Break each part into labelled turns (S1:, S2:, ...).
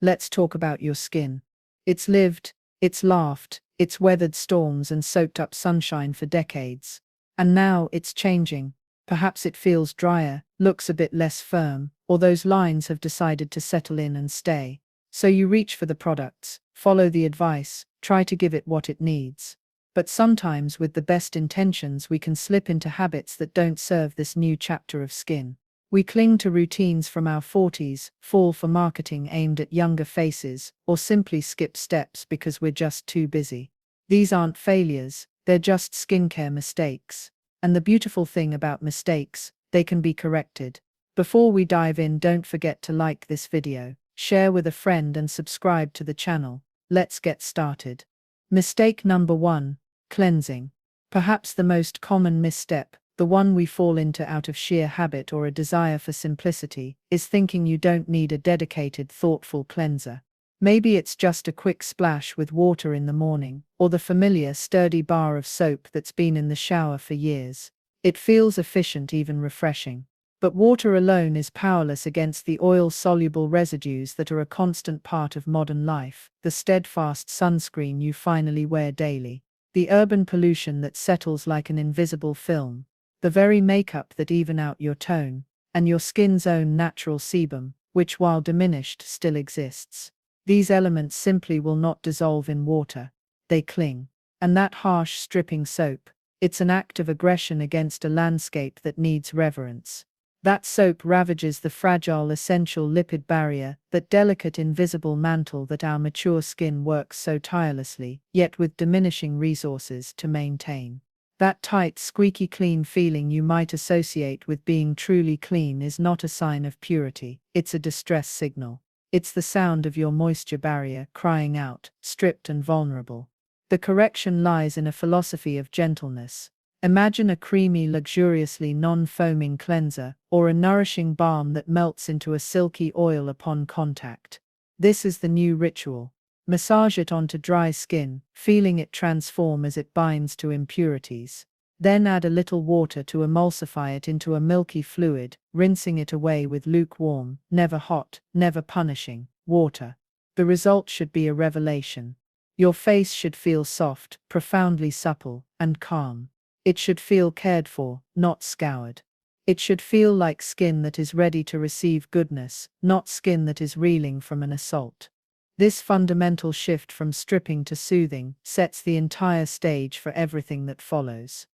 S1: Let's talk about your skin. It's lived, it's laughed, it's weathered storms and soaked up sunshine for decades. And now it's changing. Perhaps it feels drier, looks a bit less firm, or those lines have decided to settle in and stay. So you reach for the products, follow the advice, try to give it what it needs. But sometimes, with the best intentions, we can slip into habits that don't serve this new chapter of skin. We cling to routines from our 40s, fall for marketing aimed at younger faces, or simply skip steps because we're just too busy. These aren't failures, they're just skincare mistakes. And the beautiful thing about mistakes, they can be corrected. Before we dive in, don't forget to like this video, share with a friend and subscribe to the channel. Let's get started. Mistake number 1. Cleansing. Perhaps the most common misstep, the one we fall into out of sheer habit or a desire for simplicity, is thinking you don't need a dedicated, thoughtful cleanser. Maybe it's just a quick splash with water in the morning, or the familiar sturdy bar of soap that's been in the shower for years. It feels efficient, even refreshing. But water alone is powerless against the oil-soluble residues that are a constant part of modern life, the steadfast sunscreen you finally wear daily, the urban pollution that settles like an invisible film, the very makeup that even out your tone, and your skin's own natural sebum, which, while diminished, still exists. These elements simply will not dissolve in water. They cling. And that harsh stripping soap, it's an act of aggression against a landscape that needs reverence. That soap ravages the fragile essential lipid barrier, that delicate invisible mantle that our mature skin works so tirelessly, yet with diminishing resources, to maintain. That tight, squeaky clean feeling you might associate with being truly clean is not a sign of purity, it's a distress signal. It's the sound of your moisture barrier crying out, stripped and vulnerable. The correction lies in a philosophy of gentleness. Imagine a creamy, luxuriously non-foaming cleanser, or a nourishing balm that melts into a silky oil upon contact. This is the new ritual. Massage it onto dry skin, feeling it transform as it binds to impurities. Then add a little water to emulsify it into a milky fluid, rinsing it away with lukewarm, never hot, never punishing, water. The result should be a revelation. Your face should feel soft, profoundly supple, and calm. It should feel cared for, not scoured. It should feel like skin that is ready to receive goodness, not skin that is reeling from an assault. This fundamental shift from stripping to soothing sets the entire stage for everything that follows.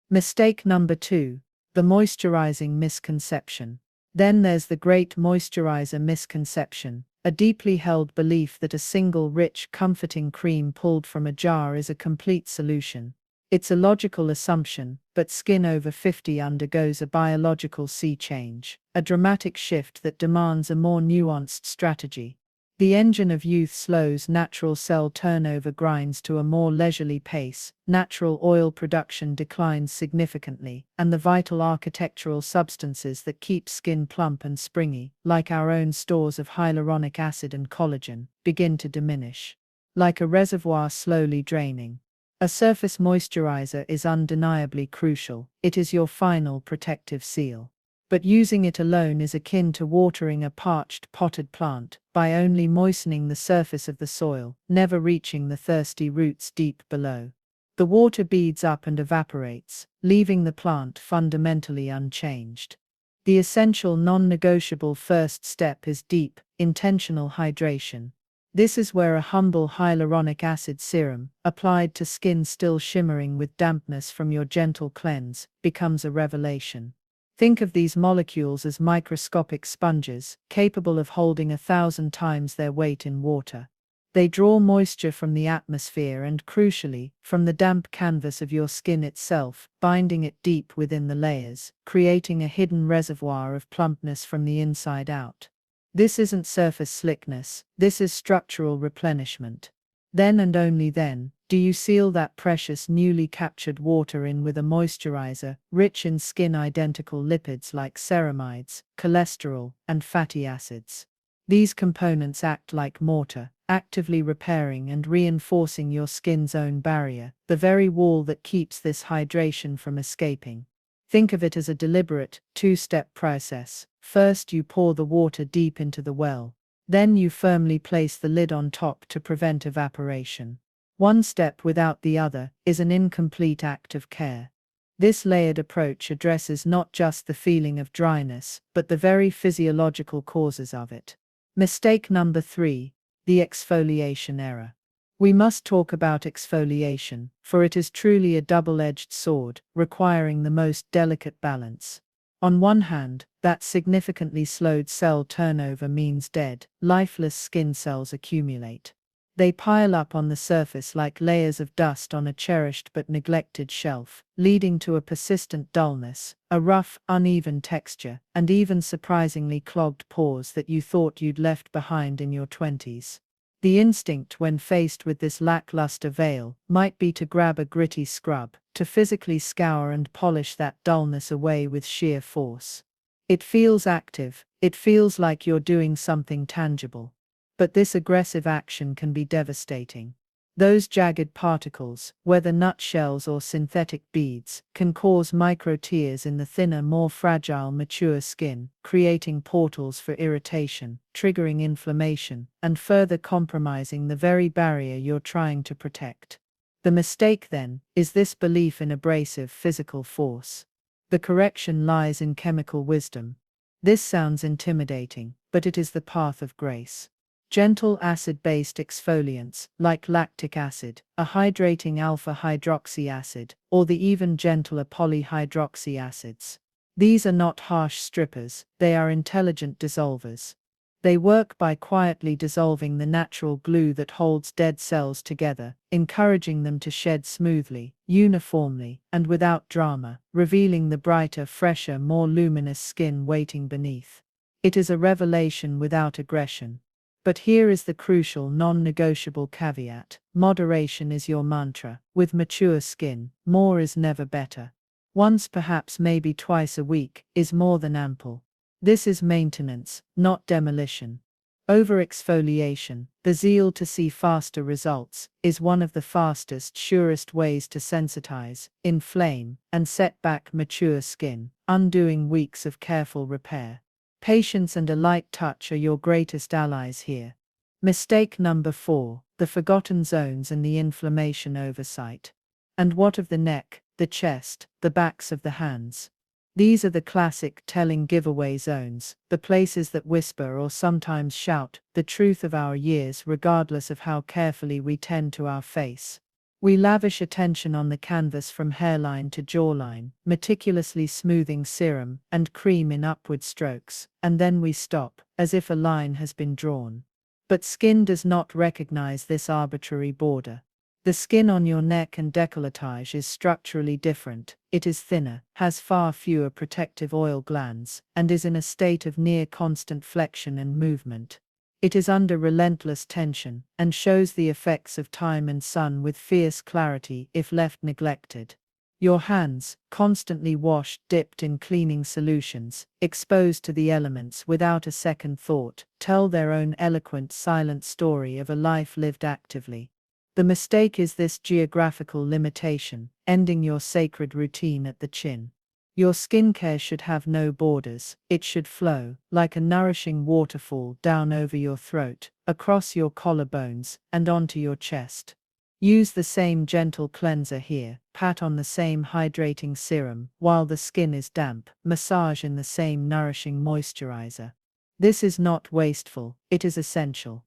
S1: Mistake number 2. The moisturizing misconception. Then there's the great moisturizer misconception, a deeply held belief that a single rich, comforting cream pulled from a jar is a complete solution. It's a logical assumption, but skin over 50 undergoes a biological sea change, a dramatic shift that demands a more nuanced strategy. The engine of youth slows, natural cell turnover grinds to a more leisurely pace, natural oil production declines significantly, and the vital architectural substances that keep skin plump and springy, like our own stores of hyaluronic acid and collagen, begin to diminish. Like a reservoir slowly draining. A surface moisturizer is undeniably crucial. It is your final protective seal. But using it alone is akin to watering a parched, potted plant, by only moistening the surface of the soil, never reaching the thirsty roots deep below. The water beads up and evaporates, leaving the plant fundamentally unchanged. The essential non-negotiable first step is deep, intentional hydration. This is where a humble hyaluronic acid serum, applied to skin still shimmering with dampness from your gentle cleanse, becomes a revelation. Think of these molecules as microscopic sponges, capable of holding 1,000 times their weight in water. They draw moisture from the atmosphere and, crucially, from the damp canvas of your skin itself, binding it deep within the layers, creating a hidden reservoir of plumpness from the inside out. This isn't surface slickness, this is structural replenishment. Then and only then, do you seal that precious newly captured water in with a moisturizer, rich in skin-identical lipids like ceramides, cholesterol, and fatty acids. These components act like mortar, actively repairing and reinforcing your skin's own barrier, the very wall that keeps this hydration from escaping. Think of it as a deliberate, two-step process. First, you pour the water deep into the well. Then you firmly place the lid on top to prevent evaporation. One step without the other is an incomplete act of care. This layered approach addresses not just the feeling of dryness, but the very physiological causes of it. Mistake number 3, the exfoliation error. We must talk about exfoliation, for it is truly a double-edged sword, requiring the most delicate balance. On one hand, that significantly slowed cell turnover means dead, lifeless skin cells accumulate. They pile up on the surface like layers of dust on a cherished but neglected shelf, leading to a persistent dullness, a rough, uneven texture, and even surprisingly clogged pores that you thought you'd left behind in your 20s. The instinct when faced with this lackluster veil might be to grab a gritty scrub, to physically scour and polish that dullness away with sheer force. It feels active, it feels like you're doing something tangible. But this aggressive action can be devastating. Those jagged particles, whether nutshells or synthetic beads, can cause micro tears in the thinner, more fragile, mature skin, creating portals for irritation, triggering inflammation, and further compromising the very barrier you're trying to protect. The mistake, then, is this belief in abrasive physical force. The correction lies in chemical wisdom. This sounds intimidating, but it is the path of grace. Gentle acid-based exfoliants, like lactic acid, a hydrating alpha-hydroxy acid, or the even gentler polyhydroxy acids. These are not harsh strippers, they are intelligent dissolvers. They work by quietly dissolving the natural glue that holds dead cells together, encouraging them to shed smoothly, uniformly, and without drama, revealing the brighter, fresher, more luminous skin waiting beneath. It is a revelation without aggression. But here is the crucial non-negotiable caveat. Moderation is your mantra. With mature skin, more is never better. Once, perhaps maybe twice a week, is more than ample. This is maintenance, not demolition. Over-exfoliation, the zeal to see faster results, is one of the fastest, surest ways to sensitize, inflame, and set back mature skin, undoing weeks of careful repair. Patience and a light touch are your greatest allies here. Mistake number 4, the forgotten zones and the inflammation oversight. And what of the neck, the chest, the backs of the hands? These are the classic telling giveaway zones, the places that whisper or sometimes shout the truth of our years regardless of how carefully we tend to our face. We lavish attention on the canvas from hairline to jawline, meticulously smoothing serum and cream in upward strokes, and then we stop, as if a line has been drawn. But skin does not recognize this arbitrary border. The skin on your neck and décolletage is structurally different. It is thinner, has far fewer protective oil glands, and is in a state of near constant flexion and movement. It is under relentless tension, and shows the effects of time and sun with fierce clarity if left neglected. Your hands, constantly washed, dipped in cleaning solutions, exposed to the elements without a second thought, tell their own eloquent, silent story of a life lived actively. The mistake is this geographical limitation, ending your sacred routine at the chin. Your skincare should have no borders. It should flow, like a nourishing waterfall, down over your throat, across your collarbones, and onto your chest. Use the same gentle cleanser here, pat on the same hydrating serum while the skin is damp, massage in the same nourishing moisturizer. This is not wasteful, it is essential.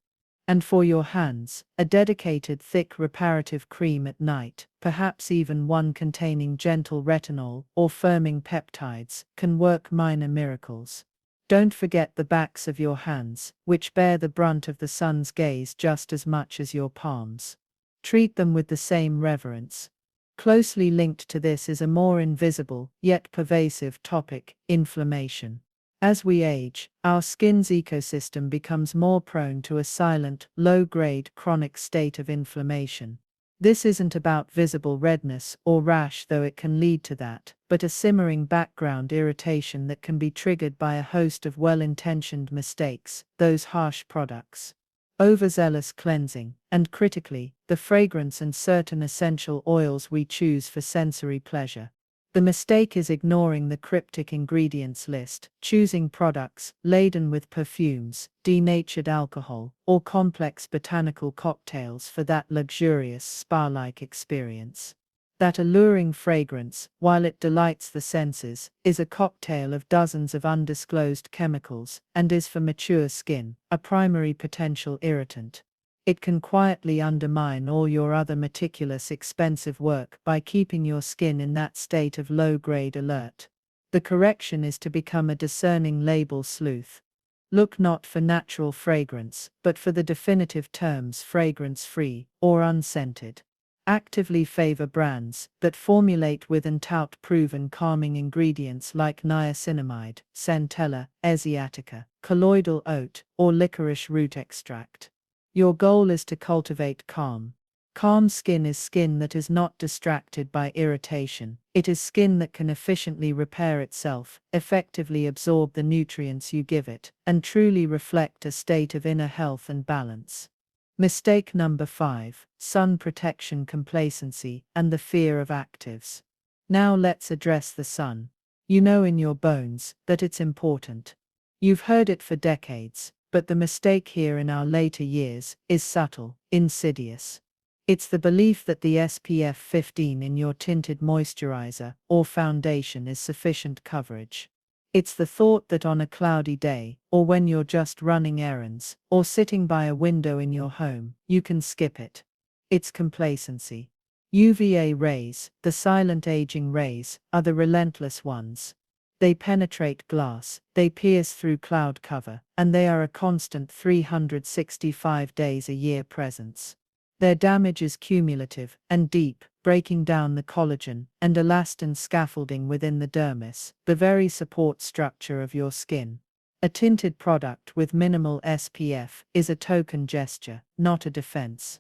S1: And for your hands, a dedicated thick reparative cream at night, perhaps even one containing gentle retinol or firming peptides, can work minor miracles. Don't forget the backs of your hands, which bear the brunt of the sun's gaze just as much as your palms. Treat them with the same reverence. Closely linked to this is a more invisible, yet pervasive topic: inflammation. As we age, our skin's ecosystem becomes more prone to a silent, low-grade, chronic state of inflammation. This isn't about visible redness or rash, though it can lead to that, but a simmering background irritation that can be triggered by a host of well-intentioned mistakes, those harsh products. Overzealous cleansing, and critically, the fragrance and certain essential oils we choose for sensory pleasure. The mistake is ignoring the cryptic ingredients list, choosing products laden with perfumes, denatured alcohol, or complex botanical cocktails for that luxurious spa-like experience. That alluring fragrance, while it delights the senses, is a cocktail of dozens of undisclosed chemicals and is for mature skin, a primary potential irritant. It can quietly undermine all your other meticulous, expensive work by keeping your skin in that state of low-grade alert. The correction is to become a discerning label sleuth. Look not for natural fragrance, but for the definitive terms fragrance-free or unscented. Actively favor brands that formulate with and tout proven calming ingredients like niacinamide, centella, asiatica, colloidal oat, or licorice root extract. Your goal is to cultivate calm. Calm skin is skin that is not distracted by irritation. It is skin that can efficiently repair itself, effectively absorb the nutrients you give it, and truly reflect a state of inner health and balance. Mistake number 5, sun protection complacency and the fear of actives. Now let's address the sun. You know in your bones that it's important. You've heard it for decades, but the mistake here in our later years is subtle, insidious. It's the belief that the SPF 15 in your tinted moisturizer or foundation is sufficient coverage. It's the thought that on a cloudy day, or when you're just running errands, or sitting by a window in your home, you can skip it. It's complacency. UVA rays, the silent aging rays, are the relentless ones. They penetrate glass, they pierce through cloud cover, and they are a constant 365 days a year presence. Their damage is cumulative and deep, breaking down the collagen and elastin scaffolding within the dermis, the very support structure of your skin. A tinted product with minimal SPF is a token gesture, not a defense.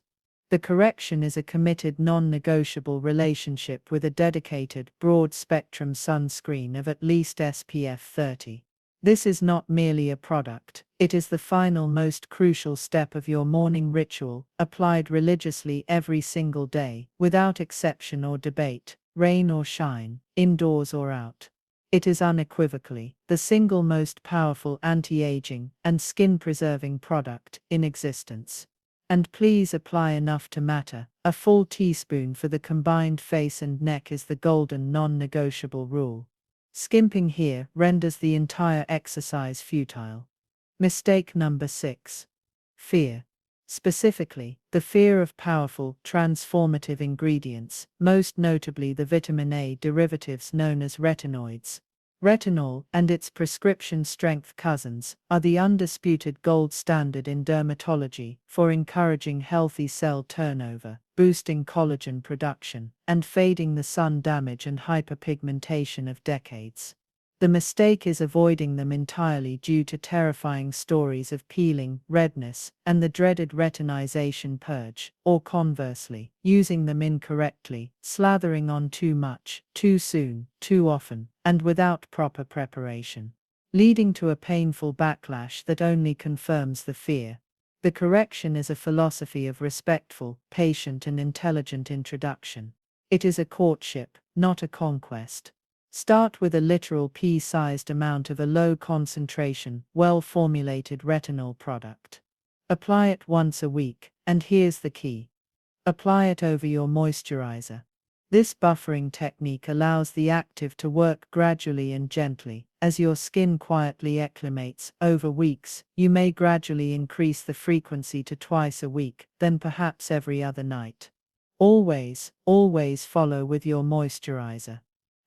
S1: The correction is a committed non-negotiable relationship with a dedicated, broad-spectrum sunscreen of at least SPF 30. This is not merely a product, it is the final most crucial step of your morning ritual, applied religiously every single day, without exception or debate, rain or shine, indoors or out. It is unequivocally the single most powerful anti-aging and skin-preserving product in existence. And please apply enough to matter. A full teaspoon for the combined face and neck is the golden non-negotiable rule. Skimping here renders the entire exercise futile. Mistake number 6. Fear. Specifically, the fear of powerful, transformative ingredients, most notably the vitamin A derivatives known as retinoids. Retinol and its prescription-strength cousins are the undisputed gold standard in dermatology for encouraging healthy cell turnover, boosting collagen production, and fading the sun damage and hyperpigmentation of decades. The mistake is avoiding them entirely due to terrifying stories of peeling, redness, and the dreaded retinization purge, or conversely, using them incorrectly, slathering on too much, too soon, too often, and without proper preparation, leading to a painful backlash that only confirms the fear. The correction is a philosophy of respectful, patient, and intelligent introduction. It is a courtship, not a conquest. Start with a literal pea-sized amount of a low-concentration, well-formulated retinol product. Apply it once a week, and here's the key. Apply it over your moisturizer. This buffering technique allows the active to work gradually and gently. As your skin quietly acclimates over weeks, you may gradually increase the frequency to twice a week, then perhaps every other night. Always follow with your moisturizer.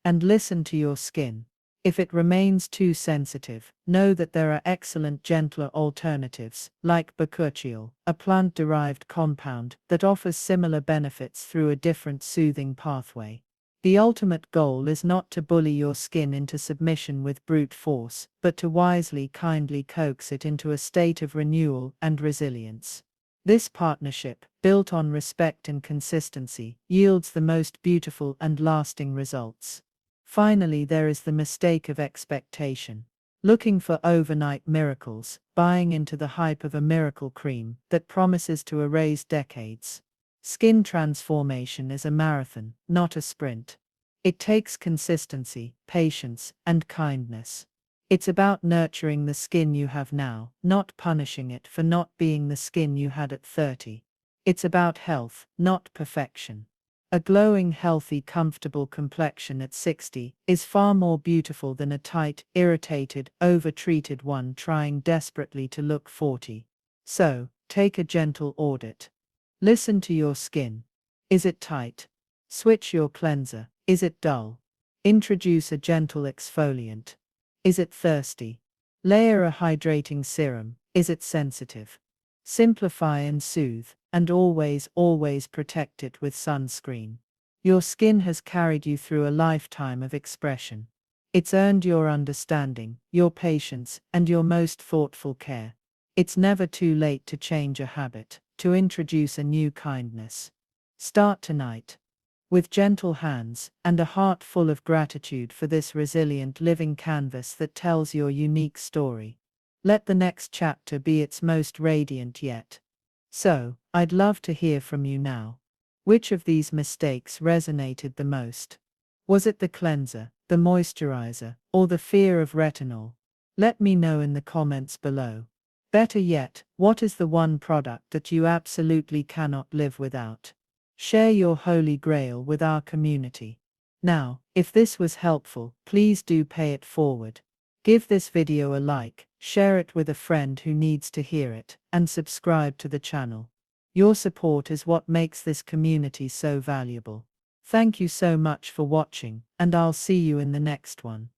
S1: And listen to your skin. If it remains too sensitive, know that there are excellent gentler alternatives, like bakuchiol, a plant-derived compound that offers similar benefits through a different soothing pathway. The ultimate goal is not to bully your skin into submission with brute force, but to wisely, kindly coax it into a state of renewal and resilience. This partnership, built on respect and consistency, yields the most beautiful and lasting results. Finally, there is the mistake of expectation. Looking for overnight miracles, buying into the hype of a miracle cream that promises to erase decades. Skin transformation is a marathon, not a sprint. It takes consistency, patience, and kindness. It's about nurturing the skin you have now, not punishing it for not being the skin you had at 30. It's about health, not perfection. A glowing, healthy, comfortable complexion at 60 is far more beautiful than a tight, irritated, over-treated one trying desperately to look 40. So, take a gentle audit. Listen to your skin. Is it tight? Switch your cleanser. Is it dull? Introduce a gentle exfoliant. Is it thirsty? Layer a hydrating serum. Is it sensitive? Simplify and soothe, and always, always protect it with sunscreen. Your skin has carried you through a lifetime of expression. It's earned your understanding, your patience, and your most thoughtful care. It's never too late to change a habit, to introduce a new kindness. Start tonight. With gentle hands and a heart full of gratitude for this resilient living canvas that tells your unique story. Let the next chapter be its most radiant yet. So, I'd love to hear from you now. Which of these mistakes resonated the most? Was it the cleanser, the moisturizer, or the fear of retinol? Let me know in the comments below. Better yet, what is the one product that you absolutely cannot live without? Share your holy grail with our community. Now, if this was helpful, please do pay it forward. Give this video a like, share it with a friend who needs to hear it, and subscribe to the channel. Your support is what makes this community so valuable. Thank you so much for watching, and I'll see you in the next one.